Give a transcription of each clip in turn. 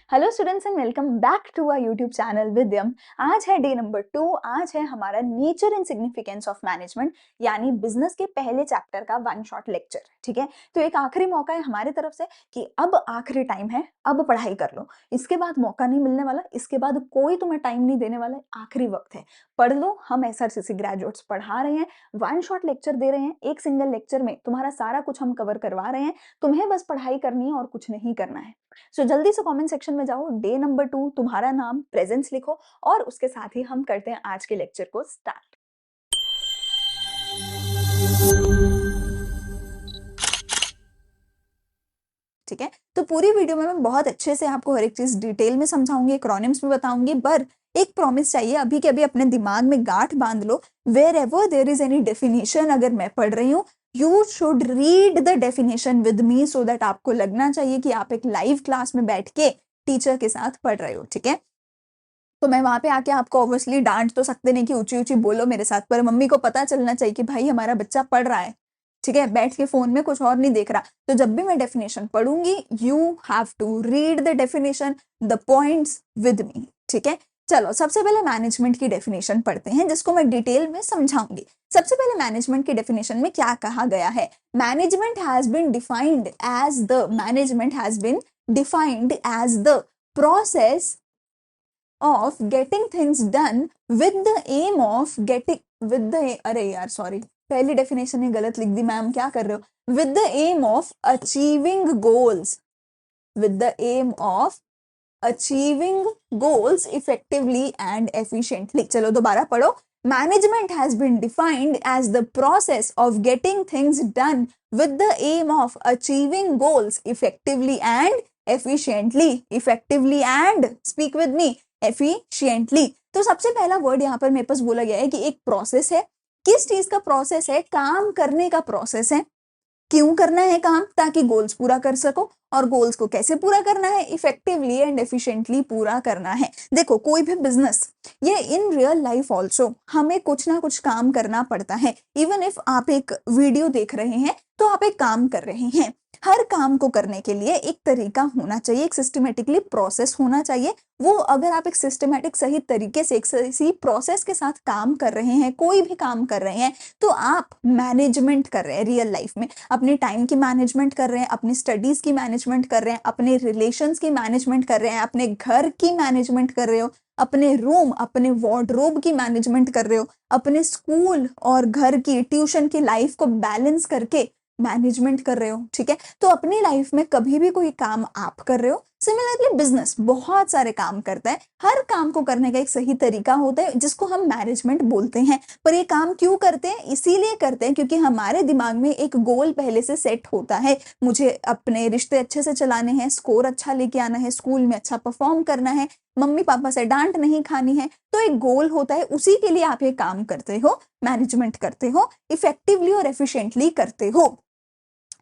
Hello students and welcome back to our YouTube channel Vidyam. आज है day number 2। आज है हमारा nature and significance of management यानी बिजनेस के पहले चैप्टर का वन शॉट लेक्चर। ठीक है, तो एक आखिरी मौका है हमारी तरफ से कि अब आखिरी टाइम है, अब पढ़ाई कर लो। इसके बाद मौका नहीं मिलने वाला, इसके बाद कोई तुम्हें टाइम नहीं देने वाला। आखिरी वक्त है, पढ़ लो। हम एसआरसीसी ग्रेजुएट्स पढ़ा रहे हैं, वन शॉट लेक्चर दे रहे हैं। एक सिंगल लेक्चर में तुम्हारा सारा कुछ हम कवर करवा रहे हैं। तुम्हें बस पढ़ाई करनी है और कुछ नहीं करना है। सो जल्दी से कमेंट सेक्शन में जाओ, डे नंबर 2 तुम्हारा नाम प्रेजेंस लिखो और उसके साथ ही हम करते हैं आज के लेक्चर को स्टार्ट। ठीक है, तो पूरी वीडियो में मैं बहुत अच्छे से आपको हर एक चीज डिटेल में समझाऊंगी, एक्रोनिम्स भी बताऊंगी। पर एक प्रॉमिस चाहिए, अभी के अभी अपने दिमाग में गांठ बांध लो। Wherever there is any definition, अगर मैं पढ़ रही हूँ, you should read the definition with me, so that आपको लगना चाहिए कि आप एक लाइव क्लास में बैठ के टीचर के साथ पढ़ रहे हो। ठीक है, तो मैं वहां पे आके आपको ऑब्वियसली डांट तो सकते नहीं कि ऊंची ऊंची बोलो मेरे साथ, पर मम्मी को पता चलना चाहिए कि भाई हमारा बच्चा पढ़ रहा है। ठीक है, बैठ के फोन में कुछ और नहीं देख रहा। तो जब भी मैं डेफिनेशन पढ़ूंगी, you have to read the definition, the points with me. ठीक है, चलो सबसे पहले मैनेजमेंट की डेफिनेशन पढ़ते हैं, जिसको मैं डिटेल में समझाऊंगी। सबसे पहले मैनेजमेंट की डेफिनेशन में क्या कहा गया है? Management has been defined as the process of getting things done with the aim of getting with the अरे यार सॉरी, पहली डेफिनेशन ही गलत लिख दी मैम, क्या कर रहे हो? with the aim of achieving goals, with the aim of achieving goals effectively and efficiently। चलो दोबारा पढ़ो। Management has been defined as the process of getting things done with the aim of achieving goals effectively and efficiently। effectively and speak with me, efficiently। तो सबसे पहला word यहाँ पर मेरे पास बोला गया है कि एक प्रोसेस है। किस चीज का प्रोसेस है? काम करने का प्रोसेस है। क्यों करना है काम? ताकि गोल्स पूरा कर सको। और गोल्स को कैसे पूरा करना है? इफेक्टिवली एंड एफिशिएंटली पूरा करना है। देखो, कोई भी बिजनेस, ये इन रियल लाइफ ऑल्सो हमें कुछ ना कुछ काम करना पड़ता है। इवन इफ आप एक वीडियो देख रहे हैं तो आप एक काम कर रहे हैं। हर काम को करने के लिए एक तरीका होना चाहिए, एक सिस्टमेटिकली प्रोसेस होना चाहिए। वो अगर आप एक सिस्टमेटिक सही तरीके से एक सही प्रोसेस के साथ काम कर रहे हैं, कोई भी काम कर रहे हैं, तो आप मैनेजमेंट कर रहे हैं रियल लाइफ में। अपने टाइम की मैनेजमेंट कर रहे हैं, अपनी स्टडीज की मैनेजमेंट कर रहे हैं, अपने रिलेशंस की मैनेजमेंट कर रहे हैं, अपने घर की मैनेजमेंट कर रहे हो, अपने रूम, अपने वार्डरोब की मैनेजमेंट कर रहे हो, अपने स्कूल और घर की, ट्यूशन की लाइफ को बैलेंस करके मैनेजमेंट कर रहे हो। ठीक है, तो अपनी लाइफ में कभी भी कोई काम आप कर रहे हो, सिमिलरली बिजनेस बहुत सारे काम करता है। हर काम को करने का एक सही तरीका होता है, जिसको हम मैनेजमेंट बोलते हैं। पर ये काम क्यों करते हैं? इसीलिए करते हैं क्योंकि हमारे दिमाग में एक गोल पहले से सेट होता है। मुझे अपने रिश्ते अच्छे से चलाने हैं, स्कोर अच्छा लेके आना है, स्कूल में अच्छा परफॉर्म करना है, मम्मी पापा से डांट नहीं खानी है। तो एक गोल होता है, उसी के लिए आप ये काम करते हो, मैनेजमेंट करते हो, इफेक्टिवली और एफिशिएंटली करते हो।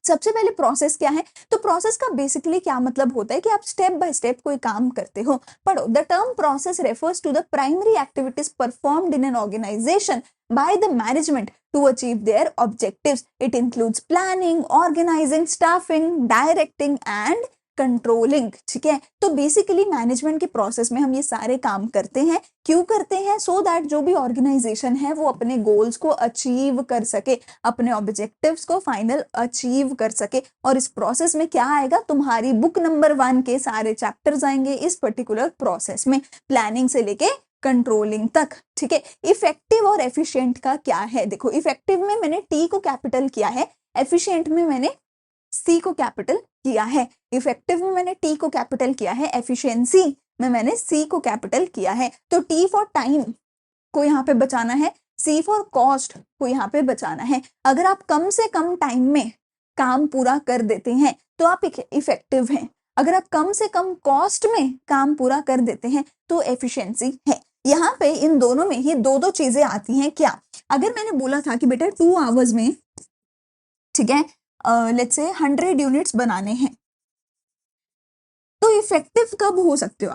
सबसे पहले प्रोसेस क्या है? तो प्रोसेस का बेसिकली क्या मतलब होता है कि आप स्टेप बाय स्टेप कोई काम करते हो। पढ़ो, the term process refers to the primary activities performed in an organization by the management to achieve their objectives. It includes planning, organizing, staffing, directing and controlling. ठीक है, तो बेसिकली मैनेजमेंट के process में हम ये सारे काम करते हैं। क्यों करते हैं? सो दैट जो भी ऑर्गेनाइजेशन है वो अपने गोल्स को अचीव कर सके, अपने ऑब्जेक्टिव्स को फाइनल अचीव कर सके। और इस प्रोसेस में क्या आएगा? तुम्हारी बुक नंबर 1 के सारे चैप्टर्स आएंगे इस पर्टिकुलर प्रोसेस में, प्लानिंग से लेके कंट्रोलिंग तक। ठीक है, इफेक्टिव और एफिशिएंट का क्या है? देखो, इफेक्टिव में मैंने टी को कैपिटल किया है, एफिशिएंट में मैंने सी को कैपिटल किया है। इफेक्टिव में मैंने टी को कैपिटल किया है, एफिशिएंसी में मैंने सी को कैपिटल किया है। तो टी फॉर टाइम को यहाँ पे बचाना है, सी फॉर कॉस्ट को यहाँ पे बचाना है। अगर आप कम से कम टाइम में काम पूरा कर देते हैं तो आप इफेक्टिव हैं। अगर आप कम से कम कॉस्ट में काम पूरा कर देते हैं तो एफिशिएंसी है। यहाँ पे इन दोनों में ही दो दो चीजें आती हैं। क्या? अगर मैंने बोला था कि बेटा 2 आवर्स में, ठीक है, लेट्स से 100 यूनिट्स बनाने हैं, तो इफेक्टिव कब हो सकते हो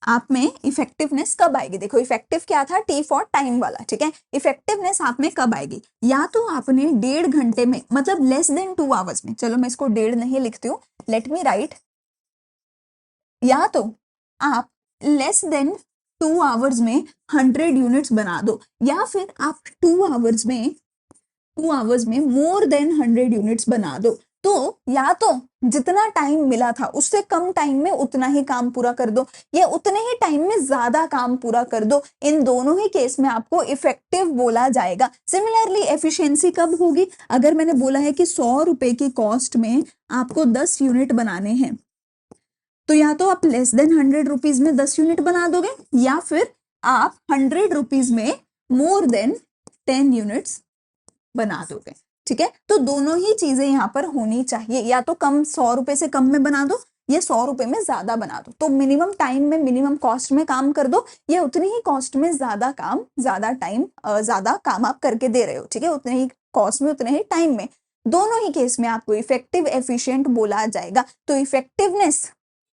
आप में इफेक्टिवनेस कब आएगी? देखो, इफेक्टिव क्या था? टी फॉर टाइम वाला। ठीक है, इफेक्टिवनेस आप में कब आएगी? या तो आपने 1.5 घंटे में, मतलब लेस देन 2 आवर्स में, चलो मैं इसको 1.5 नहीं लिखती हूँ, लेट मी राइट या तो आप लेस देन 2 आवर्स में 100 यूनिट्स बना दो, या फिर आप 2 आवर्स में मोर देन 100 यूनिट्स बना दो। तो या तो जितना टाइम मिला था उससे कम टाइम में उतना ही काम पूरा कर दो, या उतने ही टाइम में ज्यादा काम पूरा कर दो। इन दोनों ही केस में आपको इफेक्टिव बोला जाएगा। सिमिलरली एफिशिएंसी कब होगी? अगर मैंने बोला है कि 100 रुपए की कॉस्ट में आपको 10 यूनिट बनाने हैं, तो या तो आप लेस देन 100 रुपीज में 10 यूनिट बना दोगे, या फिर आप 100 रुपीज में मोर देन 10 यूनिट्स बना दोगे। ठीक है, तो दोनों ही चीजें यहाँ पर होनी चाहिए, या तो कम 100 रुपए से कम में बना दो, या 100 रुपए में ज्यादा बना दो। तो मिनिमम टाइम में मिनिमम कॉस्ट में काम कर दो, या उतनी ही कॉस्ट में ज्यादा काम ज्यादा टाइम ज्यादा काम आप करके दे रहे हो। ठीक है, उतने ही कॉस्ट में उतने ही टाइम में, दोनों ही केस में आपको इफेक्टिव एफिशिएंट बोला जाएगा। तो effectiveness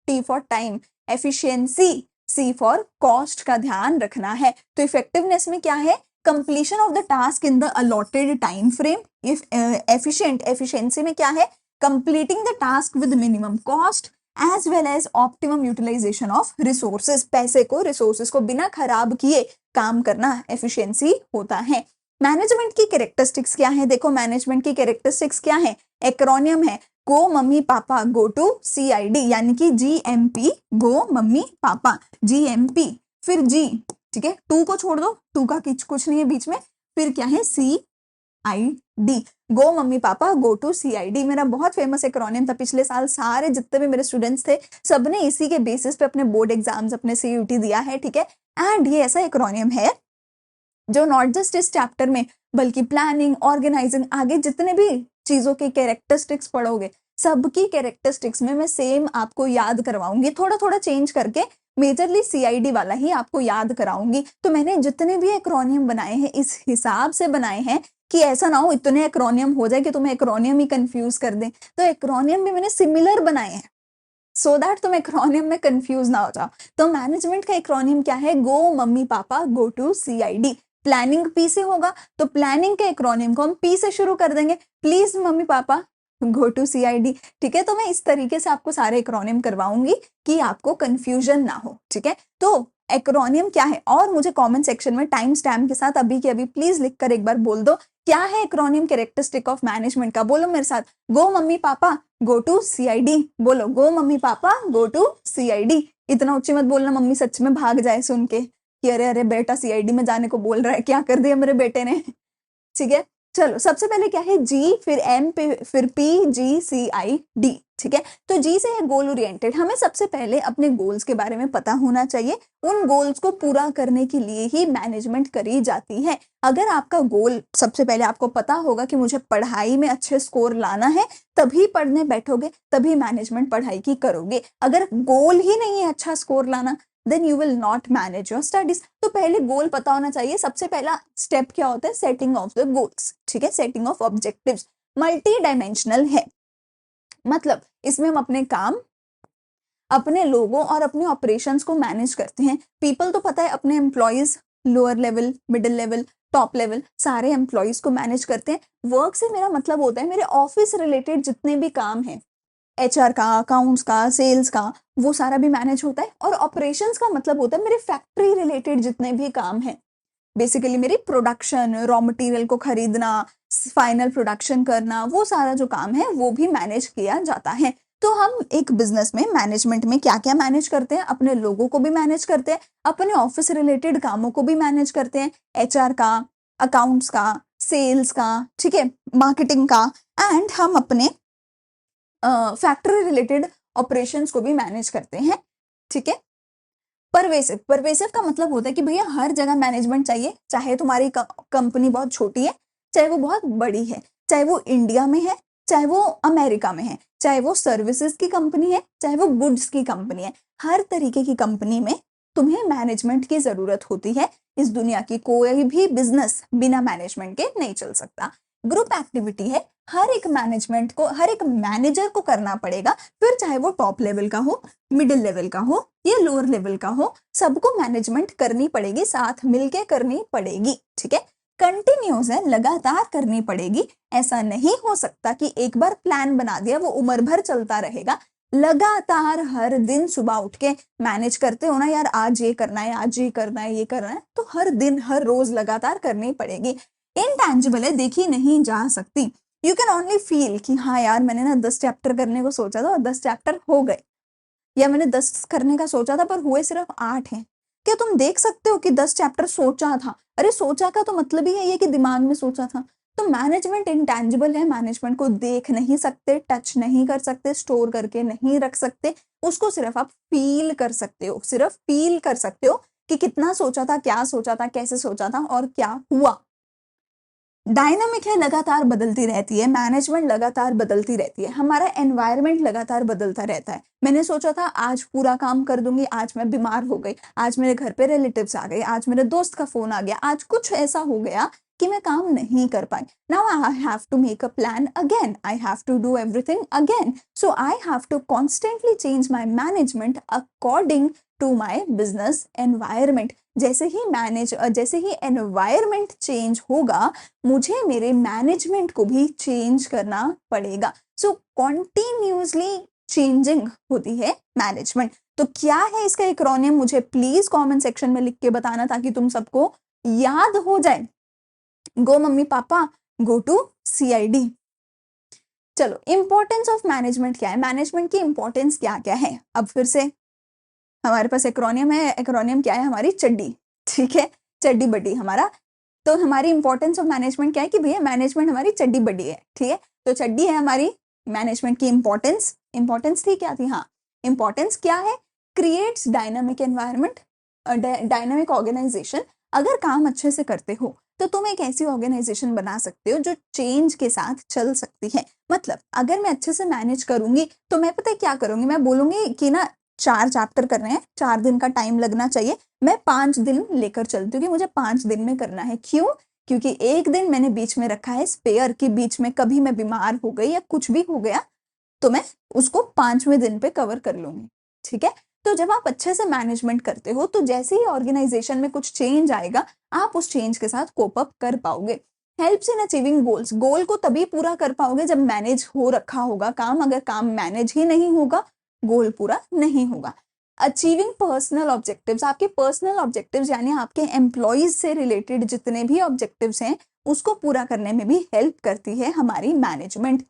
T for time, efficiency C for cost का ध्यान रखना है। तो इफेक्टिवनेस में क्या है? Completion of the task in the allotted time frame. If efficiency में क्या है? Completing the task with minimum cost as well as optimum utilization of resources. पैसे को, रिसोर्सेज को बिना खराब किए काम करना एफिशिएंसी होता है। मैनेजमेंट की कैरेक्टरिस्टिक्स क्या है? देखो मैनेजमेंट की कैरेक्टरिस्टिक्स क्या है? एक्रोनियम है go mummy papa go to CID, यानी कि GMP, गो मम्मी पापा GMP, फिर G, ठीक है, 2 को छोड़ दो, 2 का कुछ नहीं है बीच में, फिर क्या है? CID, go mummy papa go to CID। मेरा बहुत फेमस एक्रोनियम था, पिछले साल सारे जितने भी मेरे स्टूडेंट्स थे सबने इसी के बेसिस पे अपने बोर्ड एग्जाम्स, अपने CUT दिया है। ठीक है, एंड ये ऐसा एक्रोनियम है जो नॉट जस्ट इस चैप्टर में बल्कि प्लानिंग, ऑर्गेनाइजिंग, आगे जितने भी चीजों के कैरेक्टरिस्टिक्स पढ़ोगे सबकी कैरेक्टरिस्टिक्स में मैं सेम आपको याद करवाऊंगी, थोड़ा थोड़ा चेंज करके मेजरली CID वाला ही आपको याद कराऊंगी। तो मैंने जितने भी एक्रोनियम बनाए हैं इस हिसाब से बनाए हैं कि ऐसा ना हो इतने एक्रोनियम हो जाए कि तुम्हें एक्रोनियम ही कंफ्यूज कर दें। तो एक्रोनियम भी मैंने सिमिलर बनाए हैं सो दैट तुम एक्रोनियम में कंफ्यूज ना हो जाओ। तो मैनेजमेंट का एक्रोनियम क्या है? Go mummy papa go to CID। Planning P से होगा, तो प्लानिंग के एक्रोनियम को हम P से शुरू कर देंगे, please mummy papa go to CID। ठीक है, तो मैं इस तरीके से आपको सारे एक्रोनियम करवाऊंगी कि आपको कंफ्यूजन ना हो। ठीक है, तो एक्रोनियम क्या है? और मुझे कमेंट सेक्शन में टाइम स्टैम्प के साथ अभी के अभी प्लीज लिखकर एक बार बोल दो क्या है एक्रोनियम कैरेक्टरिस्टिक ऑफ मैनेजमेंट का। बोलो मेरे साथ, गो mummy papa go to CID। बोलो, गो mummy papa go to CID। इतना ऊंची मत बोलना, मम्मी सच में भाग जाए सुन के कि अरे अरे बेटा CID में जाने को बोल रहा है, क्या कर दिया मेरे बेटे ने। ठीक है, चलो सबसे पहले क्या है? G, फिर M, फिर P, G, C, I, D। ठीक है, तो G से है गोल ओरिएंटेड। हमें सबसे पहले अपने गोल्स के बारे में पता होना चाहिए, उन गोल्स को पूरा करने के लिए ही मैनेजमेंट करी जाती है। अगर आपका गोल, सबसे पहले आपको पता होगा कि मुझे पढ़ाई में अच्छे स्कोर लाना है, तभी पढ़ने बैठोगे, तभी मैनेजमेंट पढ़ाई की करोगे। अगर गोल ही नहीं है अच्छा स्कोर लाना, then you will not manage your studies. तो पहले गोल पता होना चाहिए। सबसे पहला स्टेप क्या होता है? Setting of the goals. ठीक है, setting of objectives multi dimensional है, मतलब इसमें हम अपने काम, अपने लोगों और अपने ऑपरेशंस को मैनेज करते हैं। पीपल तो पता है, अपने employees, lower level, middle level, top level, सारे एम्प्लॉयज को मैनेज करते हैं। वर्क से मेरा मतलब होता है मेरे ऑफिस रिलेटेड जितने भी काम हैं, HR का, अकाउंट्स का, सेल्स का, वो सारा भी मैनेज होता है। और ऑपरेशंस का मतलब होता है मेरे फैक्ट्री रिलेटेड जितने भी काम हैं, बेसिकली मेरी प्रोडक्शन, रॉ मटेरियल को खरीदना, फाइनल प्रोडक्शन करना, वो सारा जो काम है वो भी मैनेज किया जाता है। तो हम एक बिजनेस में मैनेजमेंट में क्या क्या मैनेज करते हैं? अपने लोगों को भी मैनेज करते हैं, अपने ऑफिस रिलेटेड कामों को भी मैनेज करते हैं, HR का, अकाउंट्स का, सेल्स का, ठीक है, मार्केटिंग का, एंड हम अपने फैक्ट्री रिलेटेड ऑपरेशंस को भी मैनेज करते हैं। ठीक है, परवेसिव, परवेसिव का मतलब होता है कि भैया हर जगह मैनेजमेंट चाहिए, चाहे तुम्हारी कंपनी बहुत छोटी है, चाहे वो बहुत बड़ी है, चाहे वो इंडिया में है, चाहे वो अमेरिका में है, चाहे वो सर्विसेज की कंपनी है, चाहे वो गुड्स की कंपनी है, हर तरीके की कंपनी में तुम्हें मैनेजमेंट की जरूरत होती है। इस दुनिया की कोई भी बिजनेस बिना मैनेजमेंट के नहीं चल सकता। ग्रुप एक्टिविटी है, हर एक मैनेजमेंट को, हर एक मैनेजर को करना पड़ेगा, फिर चाहे वो टॉप लेवल का हो, मिडिल लेवल का हो या लोअर लेवल का हो, सबको मैनेजमेंट करनी पड़ेगी, साथ मिलके करनी पड़ेगी। ठीक है, कंटिन्यूस है, लगातार करनी पड़ेगी। ऐसा नहीं हो सकता कि एक बार प्लान बना दिया वो उम्र भर चलता रहेगा। लगातार हर दिन सुबह उठ के मैनेज करते हो ना यार, आज ये करना है, आज ये करना है, ये करना है, तो हर दिन हर रोज लगातार करनी पड़ेगी। इनटैंजिबल है, देखी नहीं जा सकती। यू कैन ओनली फील कि हाँ यार मैंने ना 10 चैप्टर करने को सोचा था और 10 चैप्टर हो गए, या मैंने 10 करने का सोचा था पर हुए सिर्फ 8 हैं। क्या तुम देख सकते हो कि 10 चैप्टर सोचा था? अरे सोचा का तो मतलब ही है ये कि दिमाग में सोचा था। तो मैनेजमेंट इंटैंजिबल है, मैनेजमेंट को देख नहीं सकते, टच नहीं कर सकते, स्टोर करके नहीं रख सकते, उसको सिर्फ आप फील कर सकते हो, सिर्फ फील कर सकते हो कि कितना सोचा था, क्या सोचा था, कैसे सोचा था और क्या हुआ। डायनामिक है, लगातार बदलती रहती है, मैनेजमेंट लगातार बदलती रहती है, हमारा एनवायरनमेंट लगातार बदलता रहता है। मैंने सोचा था आज पूरा काम कर दूंगी, आज मैं बीमार हो गई, आज मेरे घर पे रिलेटिव्स आ गए, आज मेरे दोस्त का फोन आ गया, आज कुछ ऐसा हो गया कि मैं काम नहीं कर पाई। Now I have to make a plan again, I have to do everything again, so I have to constantly change my management according to my business environment. जैसे ही एनवायरमेंट चेंज होगा, मुझे मेरे मैनेजमेंट को भी चेंज करना पड़ेगा। सो continuously changing होती है मैनेजमेंट। तो क्या है इसका एक्रोनियम, मुझे प्लीज कमेंट सेक्शन में लिख के बताना ताकि तुम सबको याद हो जाए। Go mummy papa, go to CID। चलो, इंपॉर्टेंस ऑफ मैनेजमेंट क्या है, मैनेजमेंट की इंपॉर्टेंस क्या क्या है। अब फिर से हमारे पास एक्रोनियम है, एक्रोनियम क्या है, हमारी चड्डी, ठीक है, चड्डी बड्डी हमारा। तो हमारी इंपॉर्टेंस ऑफ मैनेजमेंट क्या है कि भैया मैनेजमेंट हमारी चड्डी बड्डी है, ठीक है। तो चड्डी है हमारी मैनेजमेंट की इंपॉर्टेंस। इंपॉर्टेंस थी क्या थी, हाँ, इंपॉर्टेंस क्या है, creates dynamic environment, dynamic organization. अगर काम अच्छे से करते हो तो तुम एक ऐसी ऑर्गेनाइजेशन बना सकते हो जो चेंज के साथ चल सकती है। मतलब अगर मैं अच्छे से मैनेज करूंगी तो मैं पता है क्या करूंगी, मैं बोलूंगी कि ना 4 चैप्टर कर रहे हैं, 4 दिन का टाइम लगना चाहिए, मैं 5 दिन लेकर चलती हूँ कि मुझे 5 दिन में करना है। क्यों? क्योंकि एक दिन मैंने बीच में रखा है स्पेयर, कि बीच में कभी मैं बीमार हो गई या कुछ भी हो गया तो मैं उसको 5वें दिन पे कवर कर लूंगी, ठीक है। तो जब आप अच्छे से मैनेजमेंट करते हो तो जैसे ही ऑर्गेनाइजेशन में कुछ चेंज आएगा, आप उस चेंज के साथ कोप अप कर पाओगे। हेल्प्स इन अचीविंग गोल्स, गोल को तभी पूरा कर पाओगे जब मैनेज हो रखा होगा काम। अगर काम मैनेज ही नहीं होगा, गोल पूरा नहीं होगा। अचीविंग पर्सनल ऑब्जेक्टिव्स, आपके पर्सनल ऑब्जेक्टिव्स यानी आपके एम्प्लॉयज से रिलेटेड जितने भी ऑब्जेक्टिव्स हैं उसको पूरा करने में भी हेल्प करती है हमारी मैनेजमेंट।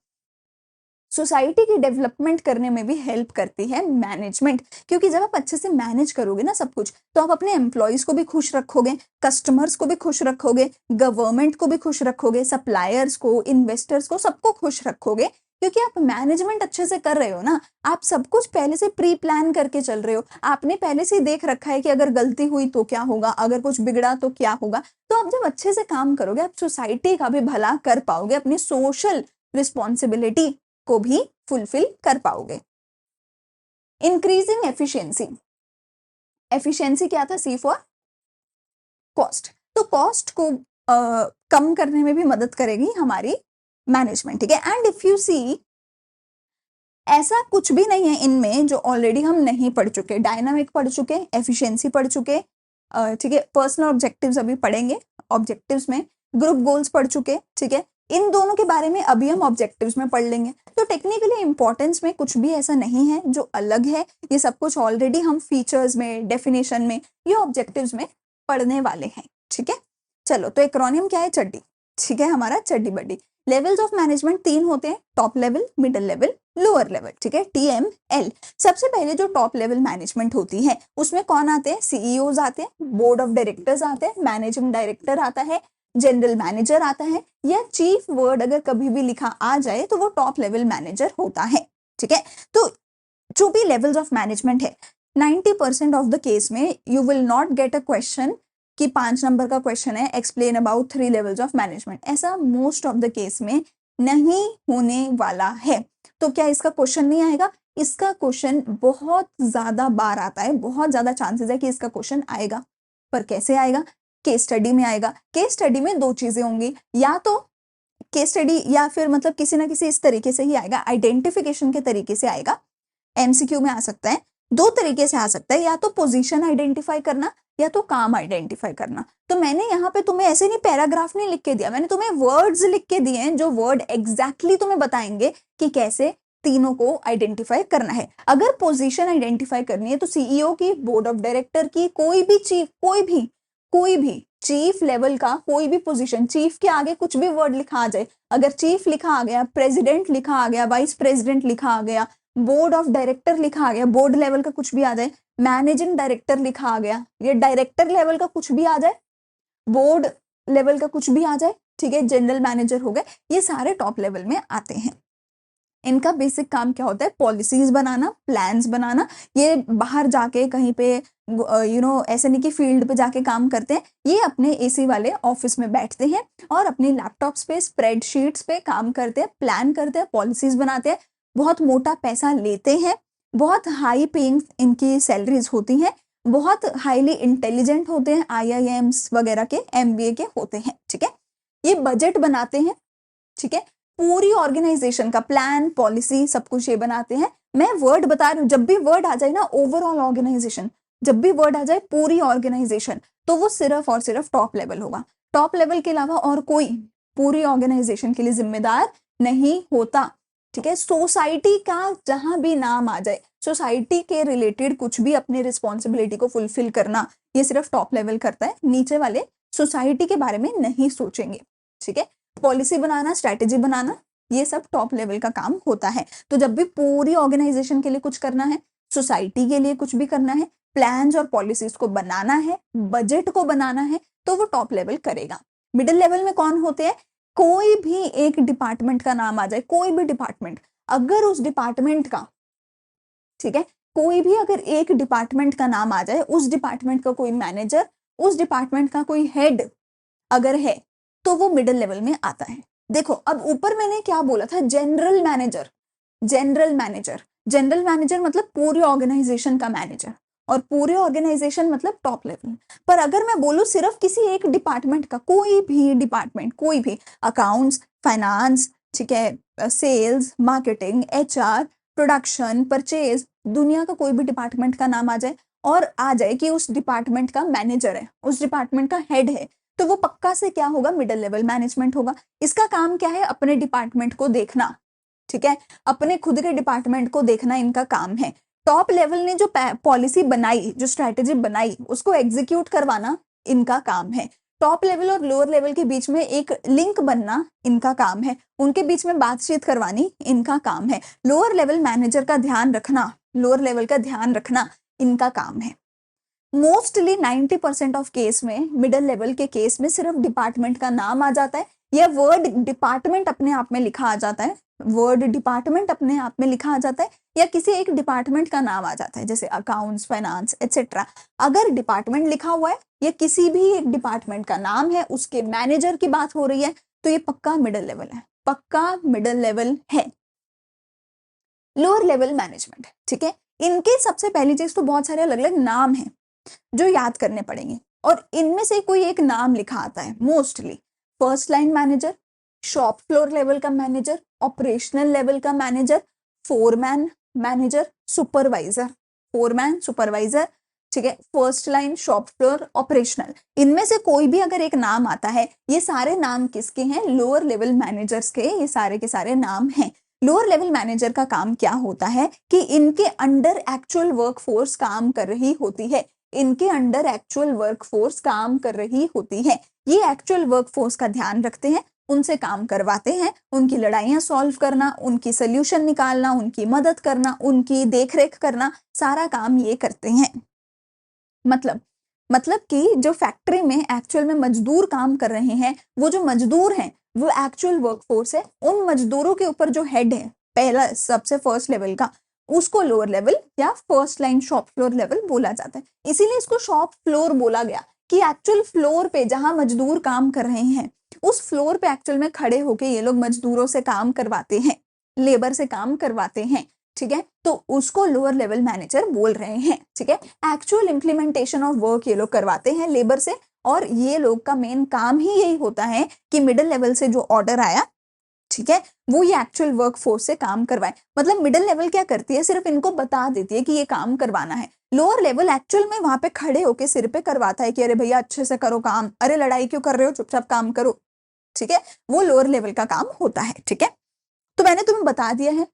सोसाइटी की डेवलपमेंट करने में भी हेल्प करती है मैनेजमेंट, क्योंकि जब आप अच्छे से मैनेज करोगे ना सब कुछ, तो आप अपने एम्प्लॉयज को भी खुश रखोगे, कस्टमर्स को भी खुश रखोगे, गवर्नमेंट को भी खुश रखोगे, सप्लायर्स को, इन्वेस्टर्स को, सबको खुश रखोगे। क्योंकि आप मैनेजमेंट अच्छे से कर रहे हो ना, आप सब कुछ पहले से प्री प्लान करके चल रहे हो, आपने पहले से देख रखा है कि अगर गलती हुई तो क्या होगा, अगर कुछ बिगड़ा तो क्या होगा। तो आप जब अच्छे से काम करोगे, आप सोसाइटी का भी भला कर पाओगे, अपनी सोशल रिस्पॉन्सिबिलिटी को भी फुलफिल कर पाओगे। इंक्रीजिंग एफिशिएंसी, एफिशिएंसी क्या था, C फॉर कॉस्ट। तो कॉस्ट को कम करने में भी मदद करेगी हमारी मैनेजमेंट, ठीक है। एंड इफ यू सी, ऐसा कुछ भी नहीं है इनमें जो ऑलरेडी हम नहीं पढ़ चुके। डायनामिक पढ़ चुके, एफिशिएंसी पढ़ चुके, ठीक है, पर्सनल ऑब्जेक्टिव्स अभी पढ़ेंगे, ऑब्जेक्टिव्स में ग्रुप गोल्स पढ़ चुके, ठीक है। इन दोनों के बारे में अभी हम ऑब्जेक्टिव्स में पढ़ लेंगे। तो टेक्निकली इंपॉर्टेंस में कुछ भी ऐसा नहीं है जो अलग है, ये सब कुछ ऑलरेडी हम फीचर्स में, डेफिनेशन में, ये ऑब्जेक्टिव्स में पढ़ने वाले हैं, ठीक है। चलो, तो एक्रोनियम क्या है, चड्डी, ठीक है, हमारा चड्डी बड्डी। लेवल्स ऑफ मैनेजमेंट 3 होते हैं, top level, middle level, lower level, ठीक है, TML। सबसे पहले जो टॉप लेवल मैनेजमेंट होती है उसमें कौन आते हैं, CEOs आते हैं, बोर्ड ऑफ डायरेक्टर्स आते हैं, मैनेजिंग डायरेक्टर आता है, जनरल मैनेजर आता है, या चीफ वर्ड अगर कभी भी लिखा आ जाए तो वो टॉप लेवल मैनेजर होता है, ठीक है। तो जो भी लेवल्स ऑफ मैनेजमेंट है, 90% ऑफ द केस में you will not get a question कि 5 नंबर का क्वेश्चन है, explain about 3 levels of management. ऐसा मोस्ट ऑफ द केस में नहीं होने वाला है। तो क्या इसका क्वेश्चन नहीं आएगा? इसका क्वेश्चन बहुत ज्यादा बार आता है, बहुत ज्यादा चांसेस है कि इसका क्वेश्चन आएगा। पर कैसे आएगा? केस स्टडी में आएगा। केस स्टडी में 2 चीजें होंगी, या तो केस स्टडी या फिर मतलब किसी ना किसी इस तरीके से ही आएगा, आइडेंटिफिकेशन के तरीके से आएगा। MCQ में आ सकता है, 2 तरीके से आ सकता है, या तो पोजीशन आइडेंटिफाई करना या तो काम आइडेंटिफाई करना। तो मैंने यहाँ पे तुम्हें ऐसे नहीं पैराग्राफ नहीं लिख के दिया, मैंने तुम्हें वर्ड्स लिख के दिए हैं जो वर्ड एग्जैक्टली तुम्हें बताएंगे कि कैसे तीनों को आइडेंटिफाई करना है। अगर पोजीशन आइडेंटिफाई करनी है तो सीईओ की, बोर्ड ऑफ डायरेक्टर की, कोई भी चीफ, कोई भी चीफ लेवल का कोई भी पोजीशन, चीफ के आगे कुछ भी वर्ड लिखा आ जाए, अगर चीफ लिखा आ गया, प्रेसिडेंट लिखा आ गया, वाइस प्रेसिडेंट लिखा आ गया, बोर्ड ऑफ डायरेक्टर लिखा आ गया, बोर्ड लेवल का कुछ भी आ जाए, मैनेजिंग डायरेक्टर लिखा आ गया, ये डायरेक्टर लेवल का कुछ भी आ जाए, बोर्ड लेवल का कुछ भी आ जाए, ठीक है, जनरल मैनेजर हो गए, ये सारे टॉप लेवल में आते हैं। इनका बेसिक काम क्या होता है? पॉलिसीज बनाना, प्लान्स बनाना। ये बाहर जाके कहीं पे ऐसे नहीं कि फील्ड पे जाके काम करते हैं, ये अपने एसी वाले ऑफिस में बैठते हैं और अपने लैपटॉप्स पे, स्प्रेडशीट्स पे काम करते हैं, प्लान करते हैं, पॉलिसीज बनाते हैं, बहुत मोटा पैसा लेते हैं, बहुत हाई पेइंग इनकी सैलरीज होती हैं, बहुत हाईली इंटेलिजेंट होते हैं, आईआईएम्स वगैरह के, एमबीए के होते हैं, ठीक है। ये बजट बनाते हैं, ठीक है, पूरी ऑर्गेनाइजेशन का प्लान, पॉलिसी, सब कुछ ये बनाते हैं। मैं वर्ड बता रही हूँ, जब भी वर्ड आ जाए ना ओवरऑल ऑर्गेनाइजेशन, जब भी वर्ड आ जाए पूरी ऑर्गेनाइजेशन, तो वो सिर्फ और सिर्फ टॉप लेवल होगा। टॉप लेवल के अलावा और कोई पूरी ऑर्गेनाइजेशन के लिए जिम्मेदार नहीं होता, ठीक है। सोसाइटी का जहां भी नाम आ जाए, सोसाइटी के रिलेटेड कुछ भी अपने रिस्पॉन्सिबिलिटी को फुलफिल करना, ये सिर्फ टॉप लेवल करता है, नीचे वाले सोसाइटी के बारे में नहीं सोचेंगे, ठीक है। पॉलिसी बनाना, स्ट्रैटेजी बनाना, ये सब टॉप लेवल का काम होता है। तो जब भी पूरी ऑर्गेनाइजेशन के लिए कुछ करना है, सोसाइटी के लिए कुछ भी करना है, प्लान्स और पॉलिसीज को बनाना है, बजट को बनाना है, तो वो टॉप लेवल करेगा। मिडिल लेवल में कौन होते हैं? कोई भी एक डिपार्टमेंट का नाम आ जाए, कोई भी डिपार्टमेंट, अगर उस डिपार्टमेंट का, ठीक है, कोई भी अगर एक डिपार्टमेंट का नाम आ जाए, उस डिपार्टमेंट का कोई मैनेजर, उस डिपार्टमेंट का कोई हेड अगर है, तो वो मिडिल लेवल में आता है। देखो अब ऊपर मैंने क्या बोला था? General manager, general manager, general manager मतलब पूरी ऑर्गेनाइजेशन का मैनेजर, और पूरे ऑर्गेनाइजेशन मतलब टॉप लेवल। पर अगर मैं बोलूं सिर्फ किसी एक डिपार्टमेंट का, कोई भी डिपार्टमेंट, कोई भी, अकाउंट्स, फाइनेंस, ठीक है, sales, marketing, HR, production, purchase, दुनिया का कोई भी डिपार्टमेंट का नाम आ जाए और आ जाए कि उस डिपार्टमेंट का मैनेजर है, उस डिपार्टमेंट का हेड है, तो वो पक्का से क्या होगा? मिडिल लेवल मैनेजमेंट होगा। इसका काम क्या है? अपने डिपार्टमेंट को देखना, ठीक है, अपने खुद के डिपार्टमेंट को देखना इनका काम है। टॉप लेवल ने जो पॉलिसी बनाई, जो स्ट्रैटेजी बनाई, उसको एग्जीक्यूट करवाना इनका काम है। टॉप लेवल और लोअर लेवल के बीच में एक लिंक बनना इनका काम है, उनके बीच में बातचीत करवानी इनका काम है। लोअर लेवल मैनेजर का ध्यान रखना, लोअर लेवल का ध्यान रखना इनका काम है। मोस्टली 90% ऑफ केस में, मिडिल लेवल के केस में सिर्फ डिपार्टमेंट का नाम आ जाता है, या वर्ड डिपार्टमेंट अपने आप में लिखा आ जाता है, वर्ड डिपार्टमेंट अपने आप में लिखा आ जाता है, या किसी एक डिपार्टमेंट का नाम आ जाता है, जैसे अकाउंट्स, फाइनेंस, एटसेट्रा। अगर डिपार्टमेंट लिखा हुआ है या किसी भी एक डिपार्टमेंट का नाम है, उसके मैनेजर की बात हो रही है, तो ये पक्का मिडिल लेवल है, पक्का मिडिल लेवल है। लोअर लेवल मैनेजमेंट, ठीक है, इनके सबसे पहली चीज तो बहुत सारे अलग अलग नाम है जो याद करने पड़ेंगे, और इनमें से कोई एक नाम लिखा आता है mostly. First line manager, shop floor level का मैनेजर, ऑपरेशनल लेवल का manager, foreman manager, supervisor, foreman, supervisor, ठीक है, first line, shop floor, operational, इनमें से कोई भी अगर एक नाम आता है, ये सारे नाम किसके हैं? लोअर लेवल मैनेजर्स के, ये सारे के सारे नाम हैं। लोअर लेवल मैनेजर का काम क्या होता है कि इनके अंडर एक्चुअल वर्कफोर्स काम कर रही होती है, इनके अंडर एक्चुअल वर्कफोर्स काम कर रही होती है। ये एक्चुअल वर्कफोर्स का ध्यान रखते हैं, उनसे काम करवाते हैं, उनकी लड़ाइयां सॉल्व करना, उनकी सोल्यूशन निकालना, उनकी मदद करना, उनकी देखरेख करना, सारा काम ये करते हैं। मतलब कि जो फैक्ट्री में एक्चुअल में मजदूर काम कर रहे हैं, वो जो मजदूर हैं वो एक्चुअल वर्कफोर्स है। उन मजदूरों के ऊपर जो हेड है, पहला सबसे फर्स्ट लेवल का, उसको लोअर लेवल या first line shop floor level बोला जाता है। इसीलिए इसको शॉप फ्लोर बोला गया कि एक्चुअल फ्लोर पे जहां मजदूर काम कर रहे हैं, उस फ्लोर पे एक्चुअल में खड़े होके ये लोग मजदूरों से काम करवाते हैं, लेबर से काम करवाते हैं, ठीक है, तो उसको लोअर लेवल मैनेजर बोल रहे हैं, ठीक है। एक्चुअल इंप्लीमेंटेशन ऑफ वर्क ये लोग करवाते हैं लेबर से, और ये लोग का मेन काम ही यही होता है कि मिडिल लेवल से जो ऑर्डर आया, ठीक है, वो ये एक्चुअल वर्क फोर्स से काम करवाए। मतलब मिडिल लेवल क्या करती है? सिर्फ इनको बता देती है कि ये काम करवाना है। लोअर लेवल एक्चुअल में वहां पे खड़े होके सिर पे करवाता है कि अरे भैया अच्छे से करो काम, अरे लड़ाई क्यों कर रहे हो, चुपचाप काम करो, ठीक है, वो लोअर लेवल का काम होता है, ठीक है। तो मैंने तुम्हें बता दिया है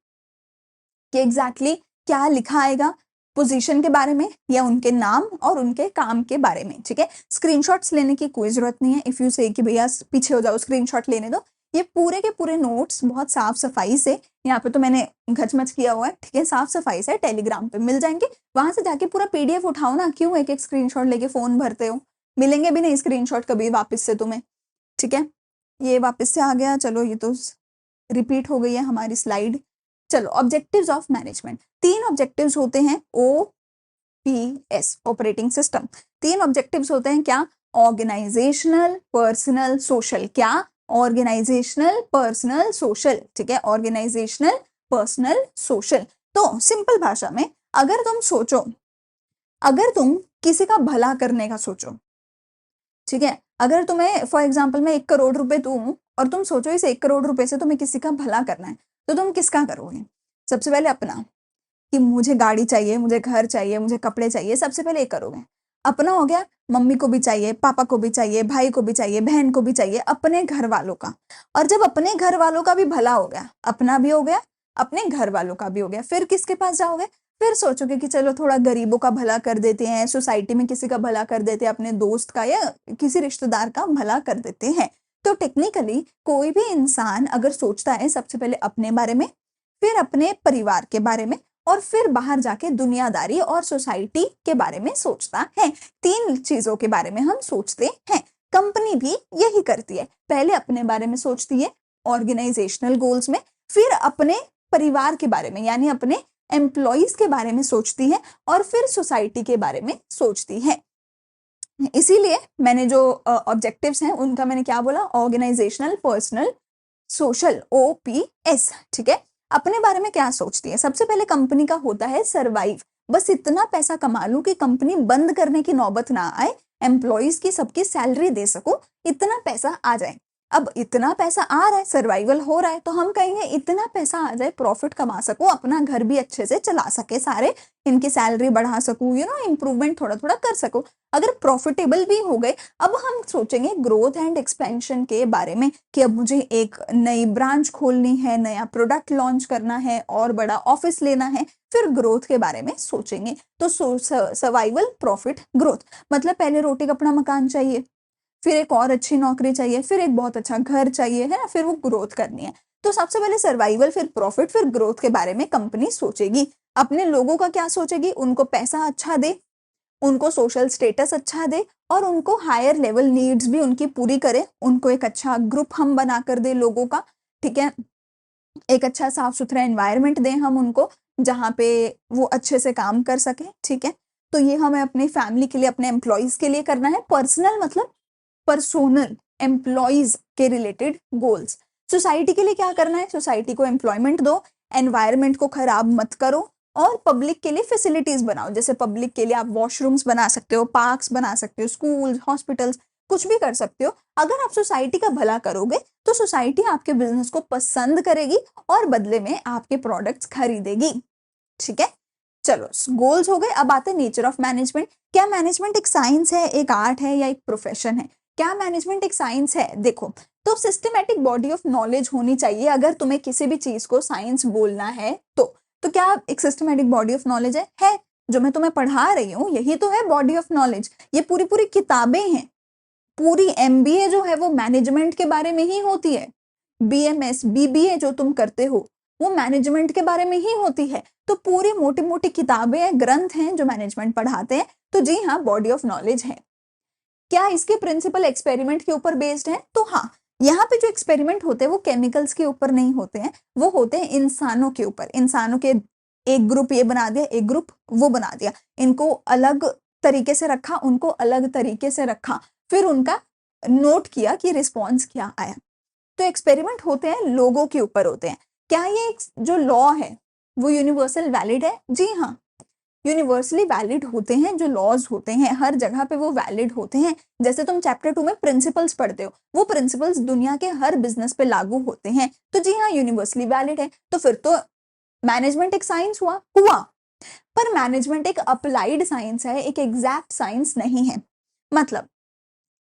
कि एग्जैक्टली क्या लिखा आएगा पोजीशन के बारे में या उनके नाम और उनके काम के बारे में, ठीक है। स्क्रीनशॉट्स लेने की कोई जरूरत नहीं है। इफ यू से कि भैया पीछे हो जाओ स्क्रीनशॉट लेने दो, ये पूरे के पूरे नोट्स बहुत साफ सफाई से, यहाँ पे तो मैंने घचमच किया हुआ है, ठीक है, साफ सफाई से टेलीग्राम पे मिल जाएंगे। वहां से जाके पूरा पीडीएफ उठाओ ना, क्यों एक एक स्क्रीनशॉट लेके फोन भरते हो, मिलेंगे भी नहीं स्क्रीनशॉट कभी वापस से तुम्हें, ठीक है। ये वापस से आ गया, चलो ये तो रिपीट हो गई है हमारी स्लाइड। चलो ऑब्जेक्टिव्स ऑफ मैनेजमेंट, 3 ऑब्जेक्टिव्स होते हैं, OPS ऑपरेटिंग सिस्टम। 3 ऑब्जेक्टिव्स होते हैं, क्या? Organizational, personal, social. क्या? ऑर्गेनाइजेशनल, पर्सनल, सोशल, ठीक है, ऑर्गेनाइजेशनल, पर्सनल, सोशल। तो सिंपल भाषा में अगर तुम सोचो, अगर तुम किसी का भला करने का सोचो, ठीक है, अगर तुम्हें फॉर एग्जाम्पल मैं 1 करोड़ रुपए दूं और तुम सोचो इस 1 करोड़ रुपए से तुम्हें किसी का भला करना है, तो तुम किसका करोगे? सबसे पहले अपना, कि मुझे गाड़ी चाहिए, मुझे घर चाहिए, मुझे कपड़े चाहिए, सबसे पहले ये करोगे। अपना हो गया, मम्मी को भी चाहिए, पापा को भी चाहिए, भाई को भी चाहिए, बहन को भी चाहिए, अपने घर वालों का। और जब अपने घर वालों का भी भला हो गया, अपना भी हो गया, अपने घर वालों का भी हो गया, फिर किसके पास जाओगे? फिर सोचोगे कि चलो थोड़ा गरीबों का भला कर देते हैं, सोसाइटी में किसी का भला कर देते हैं, अपने दोस्त का या किसी रिश्तेदार का भला कर देते हैं। तो टेक्निकली कोई भी इंसान अगर सोचता है सबसे पहले अपने बारे में, फिर अपने परिवार के बारे में, और फिर बाहर जाके दुनियादारी और सोसाइटी के बारे में सोचता है। 3 चीजों के बारे में हम सोचते हैं। कंपनी भी यही करती है, पहले अपने बारे में सोचती है ऑर्गेनाइजेशनल गोल्स में, फिर अपने परिवार के बारे में यानी अपने एम्प्लॉइज के बारे में सोचती है, और फिर सोसाइटी के बारे में सोचती है। इसीलिए मैंने जो ऑब्जेक्टिव्स हैं उनका मैंने क्या बोला? ऑर्गेनाइजेशनल, पर्सनल, सोशल, OPS, ठीक है। अपने बारे में क्या सोचती है? सबसे पहले कंपनी का होता है सरवाइव, बस इतना पैसा कमा लूं कि कंपनी बंद करने की नौबत ना आए, एम्प्लॉइज की सबकी सैलरी दे सकूं, इतना पैसा आ जाए। अब इतना पैसा आ रहा है, सर्वाइवल हो रहा है, तो हम कहेंगे इतना पैसा आ जाए, प्रॉफिट कमा सकूं, अपना घर भी अच्छे से चला सके, सारे इनकी सैलरी बढ़ा सकूं, इंप्रूवमेंट थोड़ा थोड़ा कर सकूं। अगर प्रॉफिटेबल भी हो गए, अब हम सोचेंगे ग्रोथ एंड एक्सपेंशन के बारे में, कि अब मुझे एक नई ब्रांच खोलनी है, नया प्रोडक्ट लॉन्च करना है, और बड़ा ऑफिस लेना है, फिर ग्रोथ के बारे में सोचेंगे। तो सर्वाइवल, प्रॉफिट, ग्रोथ, मतलब पहले रोटी कपड़ा मकान चाहिए, फिर एक और अच्छी नौकरी चाहिए, फिर एक बहुत अच्छा घर चाहिए, है ना, फिर वो ग्रोथ करनी है। तो सबसे पहले सर्वाइवल, फिर प्रॉफिट, फिर ग्रोथ के बारे में कंपनी सोचेगी। अपने लोगों का क्या सोचेगी? उनको पैसा अच्छा दे, उनको सोशल स्टेटस अच्छा दे, और उनको हायर लेवल नीड्स भी उनकी पूरी करे, उनको एक अच्छा ग्रुप हम बना कर दे लोगों का, ठीक है, एक अच्छा साफ सुथरा एनवायरनमेंट दें हम उनको, जहाँ पे वो अच्छे से काम कर सके, ठीक है। तो ये हमें अपनी फैमिली के लिए, अपने एम्प्लॉइज के लिए करना है। पर्सनल मतलब पर्सोनल, एम्प्लॉइज के रिलेटेड गोल्स। सोसाइटी के लिए क्या करना है? सोसाइटी को एम्प्लॉयमेंट दो, एनवायरनमेंट को खराब मत करो, और पब्लिक के लिए फैसिलिटीज बनाओ। जैसे पब्लिक के लिए आप वॉशरूम्स बना सकते हो, पार्क्स बना सकते हो, स्कूल, हॉस्पिटल्स, कुछ भी कर सकते हो। अगर आप सोसाइटी का भला करोगे तो सोसाइटी आपके बिजनेस को पसंद करेगी और बदले में आपके प्रोडक्ट्स खरीदेगी, ठीक है। चलो गोल्स हो गए। अब आते हैं नेचर ऑफ मैनेजमेंट। क्या मैनेजमेंट एक साइंस है, एक आर्ट है, या एक प्रोफेशन है? क्या मैनेजमेंट एक साइंस है? देखो, तो सिस्टमैटिक बॉडी ऑफ नॉलेज होनी चाहिए अगर तुम्हें किसी भी चीज को साइंस बोलना है तो क्या एक सिस्टमैटिक बॉडी ऑफ नॉलेज है? जो मैं तुम्हें पढ़ा रही हूँ यही तो है बॉडी ऑफ नॉलेज। ये पूरी पूरी किताबें हैं, पूरी MBA जो है वो मैनेजमेंट के बारे में ही होती है। BMS, BBA जो तुम करते हो वो मैनेजमेंट के बारे में ही होती है। तो पूरी मोटी मोटी किताबें हैं, ग्रंथ हैं जो मैनेजमेंट पढ़ाते हैं। तो जी हाँ, बॉडी ऑफ नॉलेज है। क्या इसके प्रिंसिपल एक्सपेरिमेंट के ऊपर बेस्ड है? तो हाँ, यहाँ पे जो एक्सपेरिमेंट होते हैं वो केमिकल्स के ऊपर नहीं होते हैं, वो होते हैं इंसानों के ऊपर। इंसानों के एक ग्रुप ये बना दिया, एक ग्रुप वो बना दिया, इनको अलग तरीके से रखा, उनको अलग तरीके से रखा, फिर उनका नोट किया कि रिस्पॉन्स क्या आया। तो एक्सपेरिमेंट होते हैं लोगों के ऊपर होते हैं। क्या ये जो लॉ है वो यूनिवर्सल वैलिड है? जी हाँ, यूनिवर्सली वैलिड होते हैं। जो लॉज होते हैं हर जगह पे वो वैलिड होते हैं। जैसे तुम चैप्टर 2 में प्रिंसिपल्स पढ़ते हो, वो प्रिंसिपल्स दुनिया के हर बिजनेस पे लागू होते हैं। तो जी हाँ, यूनिवर्सली वैलिड है। तो फिर तो मैनेजमेंट एक साइंस हुआ। पर मैनेजमेंट एक अप्लाइड साइंस है, एक एग्जैक्ट साइंस नहीं है। मतलब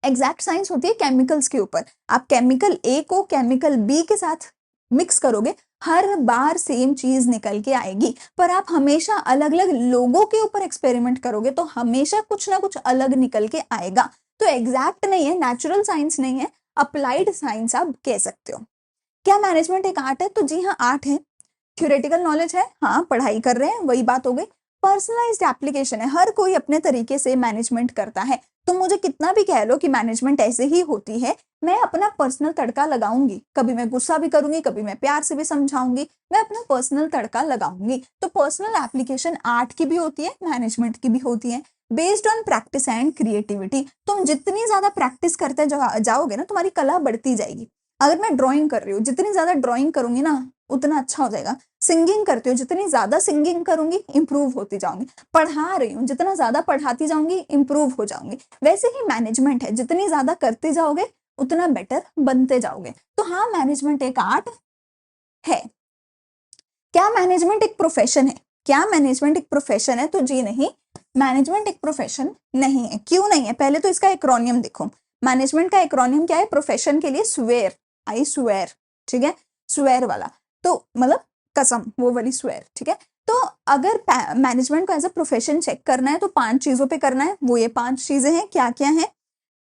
एग्जैक्ट साइंस होती है केमिकल्स के ऊपर। आप केमिकल A को केमिकल B के साथ मिक्स करोगे, हर बार सेम चीज निकल के आएगी, पर आप हमेशा अलग अलग लोगों के ऊपर एक्सपेरिमेंट करोगे तो हमेशा कुछ ना कुछ अलग निकल के आएगा। तो एग्जैक्ट नहीं है, नेचुरल साइंस नहीं है, अप्लाइड साइंस आप कह सकते हो। क्या मैनेजमेंट एक आर्ट है? तो जी हाँ, आर्ट है। थ्योरेटिकल नॉलेज है, हाँ पढ़ाई कर रहे हैं, वही बात हो गई। पर्सनलाइज्ड एप्लीकेशन है, हर कोई अपने तरीके से मैनेजमेंट करता है। तुम मुझे कितना भी कह लो कि मैनेजमेंट ऐसे ही होती है, मैं अपना पर्सनल तड़का लगाऊंगी। कभी मैं गुस्सा भी करूंगी, कभी मैं प्यार से भी समझाऊंगी, मैं अपना पर्सनल तड़का लगाऊंगी। तो पर्सनल एप्लीकेशन आर्ट की भी होती है, मैनेजमेंट की भी होती है, based on practice and creativity. तुम जितनी ज्यादा प्रैक्टिस करते जाओगे ना, तुम्हारी कला बढ़ती जाएगी। अगर मैं ड्राइंग कर रही हूँ, जितनी ज्यादा ड्राइंग करूंगी ना उतना अच्छा हो जाएगा। सिंगिंग करती हूँ, जितनी ज्यादा सिंगिंग करूंगी इंप्रूव होती जाऊंगी। पढ़ा रही हूँ, जितना ज्यादा पढ़ाती जाऊंगी इंप्रूव हो जाऊंगी। वैसे ही मैनेजमेंट है, जितनी ज्यादा करते जाओगे उतना बेटर बनते जाओगे। तो हाँ, मैनेजमेंट एक आर्ट है। क्या मैनेजमेंट एक प्रोफेशन है? क्या मैनेजमेंट एक प्रोफेशन है? तो जी नहीं, मैनेजमेंट एक प्रोफेशन नहीं है। क्यों नहीं है? पहले तो इसका एक्रोनियम देखो। मैनेजमेंट का एक्रोनियम क्या है? प्रोफेशन के लिए स्वेयर, आई स्वेयर, ठीक है, स्वेयर वाला, तो मतलब कसम, वो वाली स्वेयर, ठीक है। तो अगर मैनेजमेंट को एज अ प्रोफेशन चेक करना है तो 5 चीजों पे करना है। वो ये 5 चीजें हैं, क्या क्या है?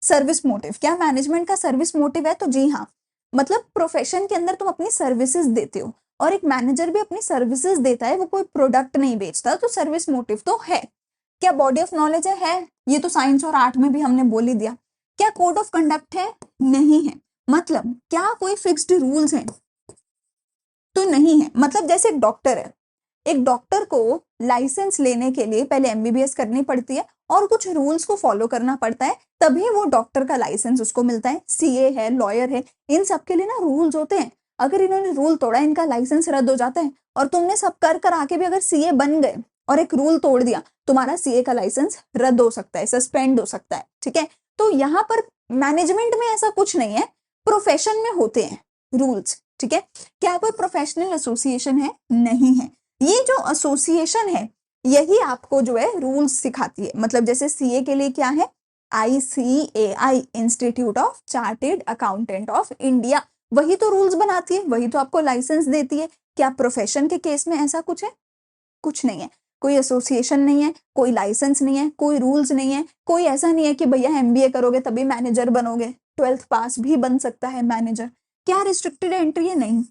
सर्विस मोटिव, क्या मैनेजमेंट का सर्विस मोटिव है? तो जी हाँ, मतलब प्रोफेशन के अंदर तुम अपनी सर्विसेज देते हो, और एक मैनेजर भी अपनी सर्विसेज देता है, वो कोई प्रोडक्ट नहीं बेचता। तो सर्विस मोटिव तो है। क्या बॉडी ऑफ नॉलेज है? ये तो साइंस और आर्ट में भी हमने बोल ही दिया। क्या कोड ऑफ कंडक्ट है? नहीं है। मतलब क्या कोई फिक्स्ड रूल्स हैं? तो नहीं है। मतलब जैसे एक डॉक्टर है, एक डॉक्टर को लाइसेंस लेने के लिए पहले एमबीबीएस करनी पड़ती है और कुछ रूल्स को फॉलो करना पड़ता है, तभी वो डॉक्टर का लाइसेंस उसको मिलता है। सीए है, लॉयर है, इन सब के लिए ना रूल्स होते हैं। अगर इन्होंने रूल तोड़ा, इनका लाइसेंस रद्द हो जाता है। और तुमने सब कर आके भी अगर सीए बन गए और एक रूल तोड़ दिया, तुम्हारा सीए का लाइसेंस रद्द हो सकता है, सस्पेंड हो सकता है, ठीक है। तो यहाँ पर मैनेजमेंट में ऐसा कुछ नहीं है, प्रोफेशन में होते हैं रूल्स, ठीक है। क्या कोई प्रोफेशनल एसोसिएशन है? नहीं है। ये जो एसोसिएशन है यही आपको जो है रूल्स सिखाती है। मतलब जैसे सीए के लिए क्या है? ICAI, institute of chartered accountant of India, वही तो रूल्स बनाती है, वही तो आपको लाइसेंस देती है। क्या प्रोफेशन के केस में ऐसा कुछ है? कुछ नहीं है। कोई एसोसिएशन नहीं है, कोई लाइसेंस नहीं है, कोई रूल्स नहीं है, कोई ऐसा नहीं है कि भैया एमबीए करोगे तभी मैनेजर बनोगे, 12th पास भी बन सकता है मैनेजर। क्या रिस्ट्रिक्टेड एंट्री है? नहीं,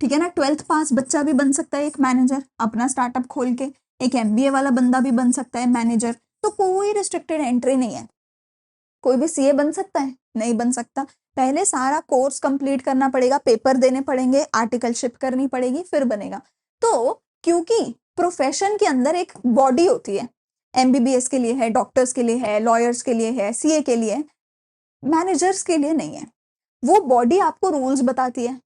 ठीक है ना। 12th पास बच्चा भी बन सकता है एक मैनेजर, अपना स्टार्टअप खोल के। एक एमबीए वाला बंदा भी बन सकता है मैनेजर। तो कोई रिस्ट्रिक्टेड एंट्री नहीं है। कोई भी सीए बन सकता है? नहीं बन सकता। पहले सारा कोर्स कंप्लीट करना पड़ेगा, पेपर देने पड़ेंगे, आर्टिकलशिप करनी पड़ेगी, फिर बनेगा। तो क्योंकि प्रोफेशन के अंदर एक बॉडी होती है, एमबीबीएस के लिए है, डॉक्टर्स के लिए है, लॉयर्स के लिए है, सीए के लिए, मैनेजर्स के लिए नहीं है। वो बॉडी आपको रूल्स बताती है।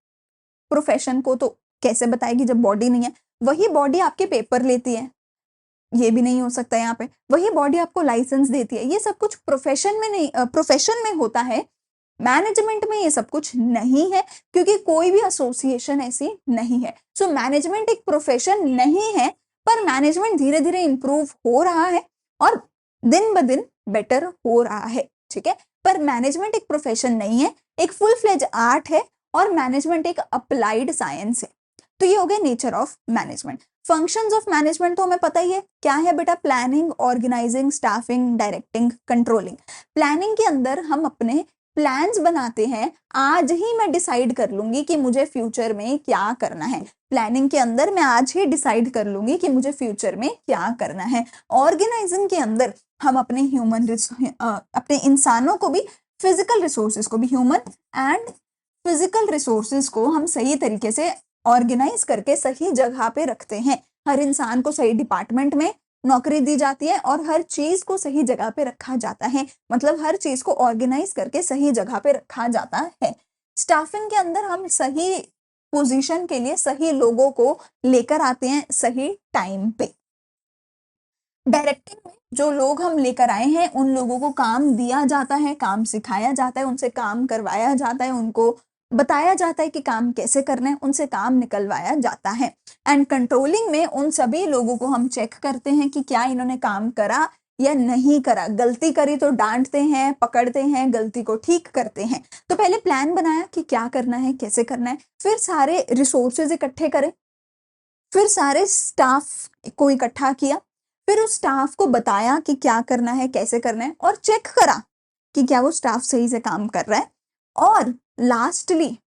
प्रोफेशन को तो कैसे बताएगी जब बॉडी नहीं है? वही बॉडी आपके पेपर लेती है, ये भी नहीं हो सकता यहाँ पे। वही बॉडी आपको लाइसेंस देती है। ये सब कुछ प्रोफेशन में नहीं, प्रोफेशन में होता है। मैनेजमेंट में ये सब कुछ नहीं है, क्योंकि कोई भी एसोसिएशन ऐसी नहीं है। सो मैनेजमेंट एक प्रोफेशन नहीं है, पर मैनेजमेंट धीरे धीरे इंप्रूव हो रहा है और दिन ब दिन बेटर हो रहा है, ठीक है। पर मैनेजमेंट एक प्रोफेशन नहीं है, एक फुल फ्लेज आर्ट है, और मैनेजमेंट एक अप्लाइड साइंस है। तो ये हो गया nature of management. Functions of management तो हमें पता ही है, क्या है बेटा? Planning, organizing, staffing, directing, controlling. Planning के अंदर हम अपने प्लान्स बनाते हैं। आज ही मैं डिसाइड कर लूंगी कि मुझे फ्यूचर में क्या करना है। प्लानिंग के अंदर मैं आज ही डिसाइड कर लूंगी कि मुझे फ्यूचर में क्या करना है। ऑर्गेनाइजिंग के अंदर हम अपने अपने इंसानों को भी, फिजिकल रिसोर्सेज को भी, ह्यूमन एंड फिजिकल रिसोर्सेज को हम सही तरीके से ऑर्गेनाइज करके सही जगह पे रखते हैं। हर इंसान को सही डिपार्टमेंट में नौकरी दी जाती है और हर चीज को सही जगह पे रखा जाता है। मतलब हर चीज को ऑर्गेनाइज करके सही जगह पे रखा जाता है। स्टाफिंग के अंदर हम सही पोजीशन के लिए सही लोगों को लेकर आते हैं सही टाइम पे। डायरेक्टिंग में जो लोग हम लेकर आए हैं उन लोगों को काम दिया जाता है, काम सिखाया जाता है, उनसे काम करवाया जाता है, उनको बताया जाता है कि काम कैसे करना है, उनसे काम निकलवाया जाता है। एंड कंट्रोलिंग में उन सभी लोगों को हम चेक करते हैं कि क्या इन्होंने काम करा या नहीं करा, गलती करी तो डांटते हैं, पकड़ते हैं, गलती को ठीक करते हैं। तो पहले प्लान बनाया कि क्या करना है, कैसे करना है, फिर सारे रिसोर्सेज इकट्ठे करे, फिर सारे स्टाफ को इकट्ठा किया, फिर उस स्टाफ को बताया कि क्या करना है, कैसे करना है, और चेक करा कि क्या वो स्टाफ सही से काम कर रहा है। और लास्टली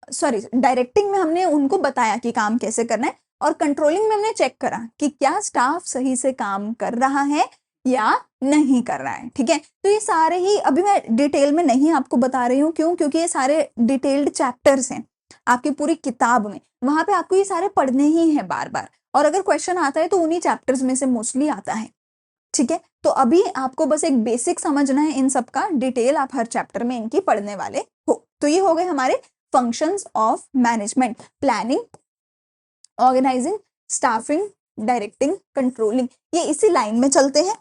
डायरेक्टिंग में हमने उनको बताया कि काम कैसे करना है, और कंट्रोलिंग में हमने चेक करा कि क्या स्टाफ सही से काम कर रहा है या नहीं कर रहा है। ठीक है, तो ये सारे ही अभी मैं डिटेल में नहीं आपको बता रही हूँ, क्यों? क्योंकि ये सारे डिटेल्ड चैप्टर्स हैं आपकी पूरी किताब में, वहां पे आपको ये सारे पढ़ने ही हैं बार बार, और अगर क्वेश्चन आता है तो उन्हीं चैप्टर्स में से मोस्टली आता है। ठीक है, तो अभी आपको बस एक बेसिक समझना है इन सब का, डिटेल आप हर चैप्टर में इनकी पढ़ने वाले हो। तो ये हो गए हमारे functions of management, planning, organizing, staffing, directing, controlling, ये इसी लाइन में चलते हैं।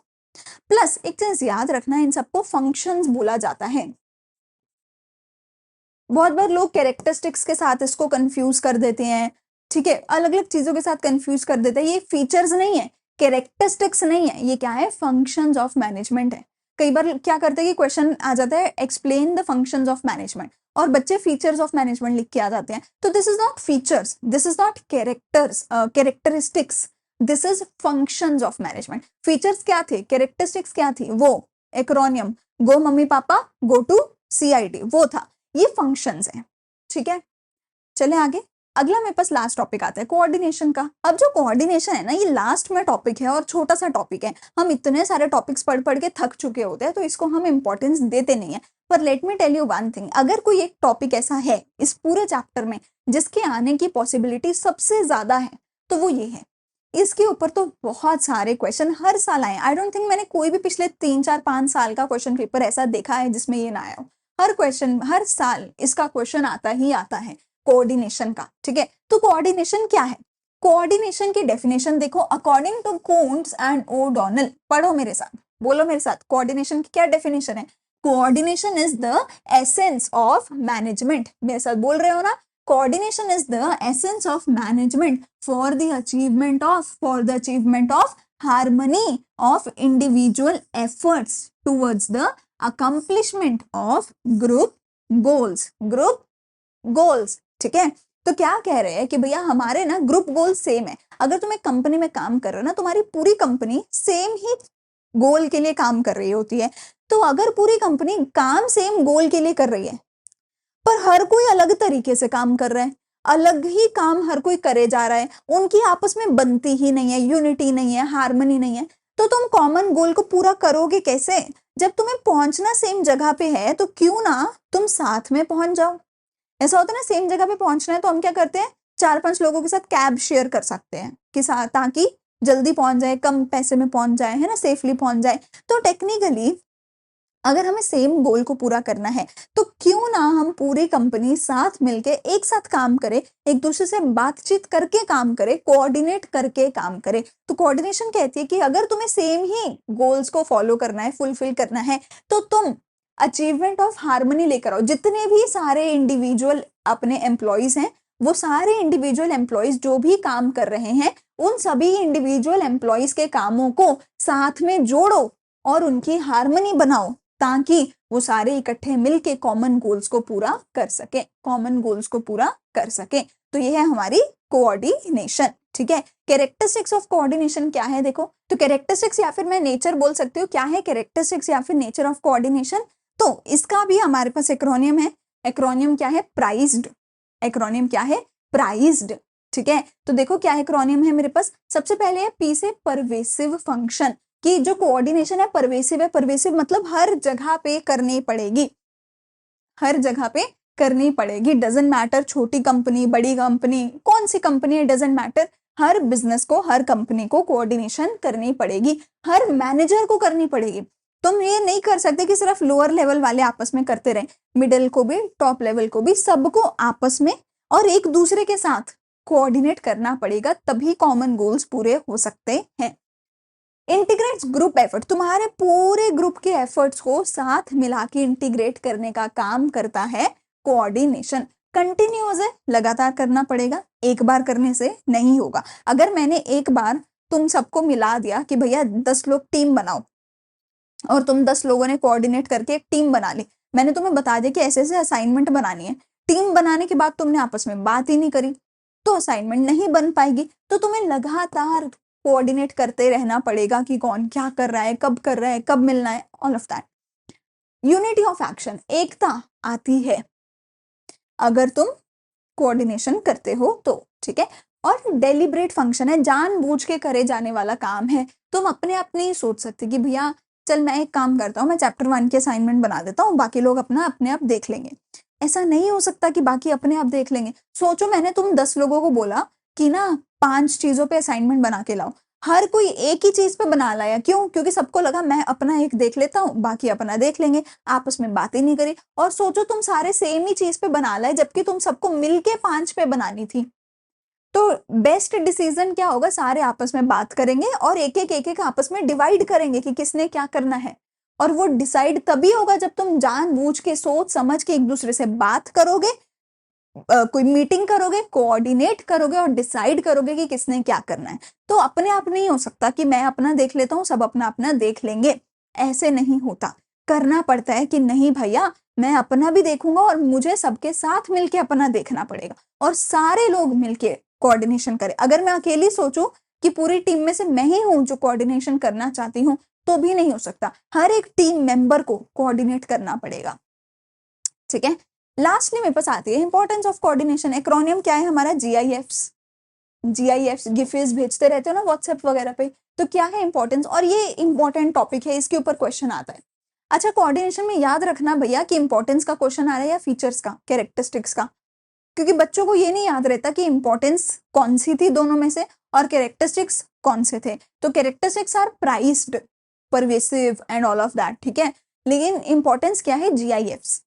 प्लस एक चीज याद रखना, इन सबको फंक्शंस बोला जाता है। बहुत बार लोग कैरेक्टरिस्टिक्स के साथ इसको कंफ्यूज कर देते हैं। ठीक है, अलग अलग चीजों के साथ कंफ्यूज कर देते हैं। ये फीचर्स नहीं है, कैरेक्टरिस्टिक्स नहीं है, ये क्या है? फंक्शंस ऑफ मैनेजमेंट है। कई बार क्या करते हैं कि क्वेश्चन आ जाता है explain the functions of management, और बच्चे फीचर्स ऑफ मैनेजमेंट लिख के आ जाते हैं। तो this is not features, this is not characteristics, this is functions of management. Features क्या थे, कैरेक्टरिस्टिक्स क्या थी? वो acromion, go mummy papa, go to CID, वो था। ये फंक्शंस हैं। ठीक है, चले आगे। अगला मेरे पास लास्ट टॉपिक आता है कोऑर्डिनेशन का। अब जो कोऑर्डिनेशन है ना, ये लास्ट में टॉपिक है और छोटा सा टॉपिक है। हम इतने सारे टॉपिक्स पढ़ पढ़ के थक चुके होते हैं, तो इसको हम इंपॉर्टेंस देते नहीं है। पर let me tell you one thing, अगर कोई एक टॉपिक ऐसा है इस पूरे चैप्टर में जिसके आने की पॉसिबिलिटी सबसे ज्यादा है, तो वो ये है। इसके ऊपर तो बहुत सारे क्वेश्चन हर साल आए। आई डोंट थिंक मैंने कोई भी पिछले 3 4 5 साल का क्वेश्चन पेपर ऐसा देखा है जिसमें ये ना आया हो। हर साल इसका क्वेश्चन आता ही आता है, कोऑर्डिनेशन का। ठीक है, तो कोऑर्डिनेशन क्या है? कोऑर्डिनेशन की डेफिनेशन देखो, अकॉर्डिंग टू कुंट्ज एंड ओडॉनल। पढ़ो मेरे साथ, बोलो मेरे साथ, कोऑर्डिनेशन की क्या डेफिनेशन है? Coordination is the essence of management. मेरे साथ बोल रहे हो ना? Coordination is the essence of management for the achievement of harmony of individual efforts towards the accomplishment of group goals। ठीक है, तो क्या कह रहे हैं कि भैया हमारे ना ग्रुप गोल सेम है। अगर तुम एक कंपनी में काम कर रहे हो ना, तुम्हारी पूरी कंपनी सेम ही गोल के लिए काम कर रही होती है। तो अगर पूरी कंपनी काम सेम गोल के लिए कर रही है, पर हर कोई अलग तरीके से काम कर रहा है, अलग ही काम हर कोई करे जा रहा है, उनकी आपस में बनती ही नहीं है, यूनिटी नहीं है, हार्मनी नहीं है, तो तुम कॉमन गोल को पूरा करोगे कैसे? जब तुम्हें पहुंचना सेम जगह पे है, तो क्यों ना तुम साथ में पहुंच जाओ। ऐसा होता है ना, सेम जगह पे पहुंचना है तो हम क्या करते हैं, 4 5 लोगों के साथ कैब शेयर कर सकते हैं कि ताकि जल्दी पहुंच जाए, कम पैसे में पहुंच जाए, है ना, सेफली पहुंच जाए। तो टेक्निकली अगर हमें सेम गोल को पूरा करना है, तो क्यों ना हम पूरी कंपनी साथ मिलके एक साथ काम करें, एक दूसरे से बातचीत करके काम करें, कोऑर्डिनेट करके काम करें। तो कोऑर्डिनेशन कहती है कि अगर तुम्हें सेम ही गोल्स को फॉलो करना है, फुलफिल करना है, तो तुम अचीवमेंट ऑफ हार्मनी लेकर आओ। जितने भी सारे इंडिविजुअल अपने एम्प्लॉयज हैं, वो सारे इंडिविजुअल एम्प्लॉयज जो भी काम कर रहे हैं, उन सभी इंडिविजुअल एम्प्लॉयज के कामों को साथ में जोड़ो और उनकी हार्मनी बनाओ, ताकि वो सारे इकट्ठे मिलके कॉमन गोल्स को पूरा कर सके। तो ये है हमारी कोऑर्डिनेशन। ठीक है, कैरेक्टरिस्टिक्स ऑफ कोऑर्डिनेशन क्या है? देखो, तो कैरेक्टरिस्टिक्स या फिर मैं नेचर बोल सकती हूँ। क्या है कैरेक्टरिस्टिक्स या फिर नेचर ऑफ कोऑर्डिनेशन? तो इसका भी हमारे पास एक्रोनियम है। एक्रोनियम क्या है? प्राइज्ड। एक्रोनियम क्या है? प्राइज्ड। ठीक है, तो देखो क्या एक्रोनियम है मेरे पास। सबसे पहले है P से परवेसिव फंक्शन, कि जो कोऑर्डिनेशन है परवेसिव है। परवेसिव मतलब हर जगह पे करनी पड़ेगी, हर जगह पे करनी पड़ेगी। डजेंट मैटर छोटी कंपनी बड़ी कंपनी, कौन सी कंपनी है, डजेंट मैटर। हर बिजनेस को, हर कंपनी को कोऑर्डिनेशन करनी पड़ेगी, हर मैनेजर को करनी पड़ेगी। तुम ये नहीं कर सकते कि सिर्फ लोअर लेवल वाले आपस में करते रहे, मिडिल को भी, टॉप लेवल को भी, सबको आपस में और एक दूसरे के साथ कोऑर्डिनेट करना पड़ेगा, तभी कॉमन गोल्स पूरे हो सकते हैं। इंटीग्रेट्स ग्रुप एफर्ट, तुम्हारे पूरे ग्रुप के एफर्ट्स को साथ मिला के इंटीग्रेट करने का काम करता है कोऑर्डिनेशन। कंटिन्यूअस है, लगातार करना पड़ेगा, एक बार करने से नहीं होगा। अगर मैंने एक बार तुम सबको मिला दिया कि भैया 10 लोग टीम बनाओ, और तुम 10 लोगों ने कोऑर्डिनेट करके एक टीम बना ली, मैंने तुम्हें बता दिया कि ऐसे ऐसे असाइनमेंट बनानी है, टीम बनाने के बाद तुमने आपस में बात ही नहीं करी तो असाइनमेंट नहीं बन पाएगी। तो तुम्हें लगातार कोऑर्डिनेट करते रहना पड़ेगा कि कौन क्या कर रहा है, कब कर रहा है, कब मिलना है, all of that. Unity of action, एकता आती है अगर तुम कोऑर्डिनेशन करते हो तो, ठीक है। और डेलिब्रेट फंक्शन है, जानबूझ के करे जाने वाला काम है। तुम अपने आप नहीं सोच सकते कि भैया चल मैं एक काम करता हूँ, मैं चैप्टर 1 के असाइनमेंट बना देता हूँ, बाकी लोग अपना अपने आप देख लेंगे। ऐसा नहीं हो सकता कि बाकी अपने आप देख लेंगे। सोचो मैंने तुम 10 लोगों को बोला कि ना 5 चीजों पे असाइनमेंट बना के लाओ, हर कोई एक ही चीज पे बना लाया, क्यों? क्योंकि सबको लगा मैं अपना एक देख लेता हूँ, बाकी अपना देख लेंगे, आपस में बातें नहीं करी। और सोचो तुम सारे सेम ही चीज पे बना लाए जबकि तुम सबको मिलके 5 पे बनानी थी। तो बेस्ट डिसीजन क्या होगा, सारे आपस में बात करेंगे और एक एक आपस में डिवाइड करेंगे कि किसने क्या करना है। और वो डिसाइड तभी होगा जब तुम जानबूझ के सोच समझ के एक दूसरे से बात करोगे, कोई मीटिंग करोगे, कोऑर्डिनेट करोगे और डिसाइड करोगे कि किसने क्या करना है। तो अपने आप नहीं हो सकता कि मैं अपना देख लेता हूँ, सब अपना अपना देख लेंगे, ऐसे नहीं होता। करना पड़ता है कि नहीं भैया मैं अपना भी देखूंगा और मुझे सबके साथ मिलके अपना देखना पड़ेगा और सारे लोग मिलके कोऑर्डिनेशन करें। अगर मैं अकेली सोचूं कि पूरी टीम में से मैं ही हूं जो कोऑर्डिनेशन करना चाहती हूँ तो भी नहीं हो सकता, हर एक टीम मेंबर को कोऑर्डिनेट करना पड़ेगा, ठीक है। लास्टली मेरे पास आती है इंपॉर्टेंस ऑफ कोऑर्डिनेशन। एक्रोनियम क्या है हमारा, जीआईएफ्स। जीआईएफ्स गिफ्स भेजते रहते हो ना व्हाट्सएप वगैरह पे, तो क्या है इंपॉर्टेंस, और ये इंपॉर्टेंट टॉपिक है, इसके ऊपर क्वेश्चन आता है। अच्छा कोऑर्डिनेशन में याद रखना भैया कि इंपॉर्टेंस का क्वेश्चन आ रहा है या फीचर्स का, कैरेक्टरिस्टिक्स का, क्योंकि बच्चों को ये नहीं याद रहता कि इंपॉर्टेंस कौन सी थी दोनों में से और कैरेक्टरिस्टिक्स कौन से थे। तो characteristics are priced, pervasive and all of that, ठीक है। लेकिन इंपॉर्टेंस क्या है, जीआईएफ्स।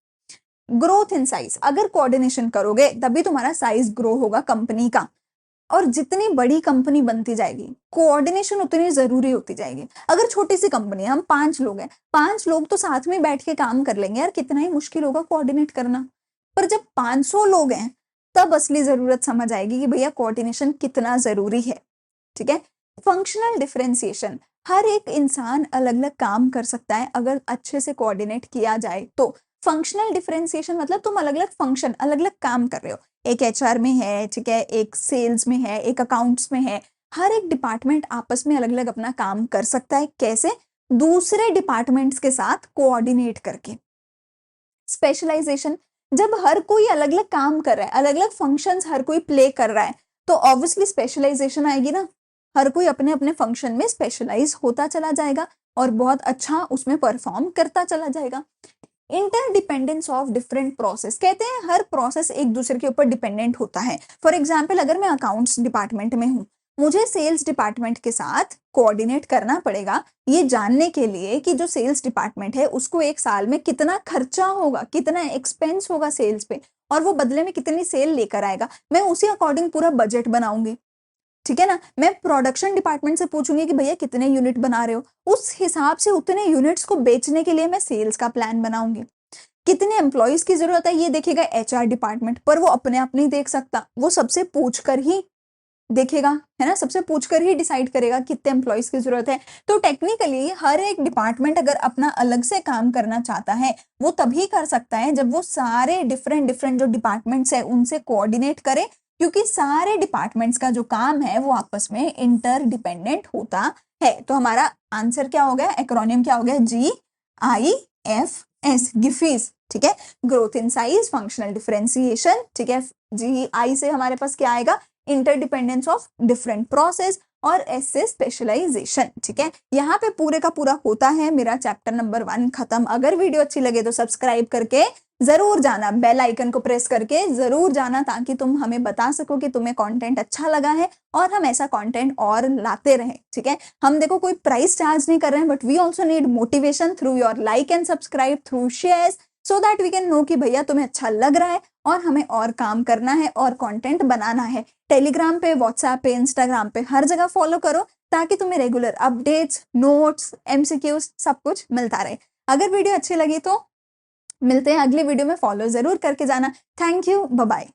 ग्रोथ इन साइज, अगर कोऑर्डिनेशन करोगे तभी तुम्हारा साइज ग्रो होगा कंपनी का, और जितनी बड़ी कंपनी बनती जाएगी कोऑर्डिनेशन उतनी जरूरी होती जाएगी। अगर छोटी सी कंपनी है, हम 5 लोग हैं, 5 लोग तो साथ में बैठ के काम कर लेंगे यार, कितना ही मुश्किल होगा कोऑर्डिनेट करना। पर जब 500 लोग हैं तब असली जरूरत समझ आएगी कि भैया कोऑर्डिनेशन कितना जरूरी है, ठीक है। फंक्शनल डिफरेंशिएशन, हर एक इंसान अलग अलग काम कर सकता है अगर अच्छे से कोऑर्डिनेट किया जाए तो। फंक्शनल डिफरेंशिएशन मतलब तुम अलग अलग फंक्शन, अलग अलग काम कर रहे हो, एक एचआर में है, ठीक है, एक सेल्स में है, एक अकाउंट्स में है, हर एक डिपार्टमेंट आपस में अलग अलग अपना काम कर सकता है, कैसे, दूसरे डिपार्टमेंट्स के साथ कोऑर्डिनेट करके। स्पेशलाइजेशन, जब हर कोई अलग अलग काम कर रहा है, अलग अलग फंक्शंस हर कोई प्ले कर रहा है, तो ऑब्वियसली स्पेशलाइजेशन आएगी ना, हर कोई अपने अपने फंक्शन में स्पेशलाइज होता चला जाएगा और बहुत अच्छा उसमें परफॉर्म करता चला जाएगा। इंटरडिपेंडेंस ऑफ डिफरेंट प्रोसेस, कहते हैं हर प्रोसेस एक दूसरे के ऊपर डिपेंडेंट होता है। फॉर एग्जाम्पल अगर मैं अकाउंट्स डिपार्टमेंट में हूँ, मुझे सेल्स डिपार्टमेंट के साथ कोऑर्डिनेट करना पड़ेगा ये जानने के लिए कि जो सेल्स डिपार्टमेंट है उसको एक साल में कितना खर्चा होगा, कितना एक्सपेंस होगा सेल्स पे, और वो बदले में कितनी सेल लेकर आएगा, मैं उसी अकॉर्डिंग पूरा बजट बनाऊंगी, ठीक है ना। मैं प्रोडक्शन डिपार्टमेंट से पूछूंगी कि भैया कितने यूनिट बना रहे हो, उस हिसाब से उतने यूनिट्स को बेचने के लिए मैं सेल्स का प्लान बनाऊंगी। कितने एम्प्लॉयज की जरूरत है ये देखेगा एचआर डिपार्टमेंट, पर वो अपने आप नहीं देख सकता, वो सबसे पूछकर ही देखेगा, है ना, सबसे पूछकर ही डिसाइड करेगा कितने एम्प्लॉयज की जरूरत है। तो टेक्निकली हर एक डिपार्टमेंट अगर अपना अलग से काम करना चाहता है वो तभी कर सकता है जब वो सारे डिफरेंट डिफरेंट जो डिपार्टमेंट्स है उनसे कोऑर्डिनेट करे, क्योंकि सारे डिपार्टमेंट्स का जो काम है वो आपस में इंटरडिपेंडेंट होता है। तो हमारा आंसर क्या हो गया, एक्रोनियम क्या हो गया, GIFS, गिफीज, ठीक है। Growth in size, functional differentiation, ठीक है। GI से हमारे पास क्या आएगा, इंटरडिपेंडेंस ऑफ डिफरेंट प्रोसेस, और S से स्पेशलाइजेशन, ठीक है। यहाँ पे पूरे का पूरा होता है मेरा चैप्टर नंबर 1 खत्म। अगर वीडियो अच्छी लगे तो सब्सक्राइब करके जरूर जाना, बेल आइकन को प्रेस करके जरूर जाना, ताकि तुम हमें बता सको कि तुम्हें कंटेंट अच्छा लगा है और हम ऐसा कंटेंट और लाते रहें, ठीक है। हम देखो कोई प्राइस चार्ज नहीं कर रहे हैं, but we also need motivation through your like and subscribe, through shares, so that we can know कि भैया तुम्हें अच्छा लग रहा है और हमें और काम करना है और कंटेंट बनाना है। टेलीग्राम पे, व्हाट्सएप पे, इंस्टाग्राम पे, हर जगह फॉलो करो ताकि तुम्हें रेगुलर अपडेट्स, नोट्स, MCQs सब कुछ मिलता रहे। अगर वीडियो अच्छी लगी तो मिलते हैं अगली वीडियो में, फॉलो जरूर करके जाना। Thank you, bye bye.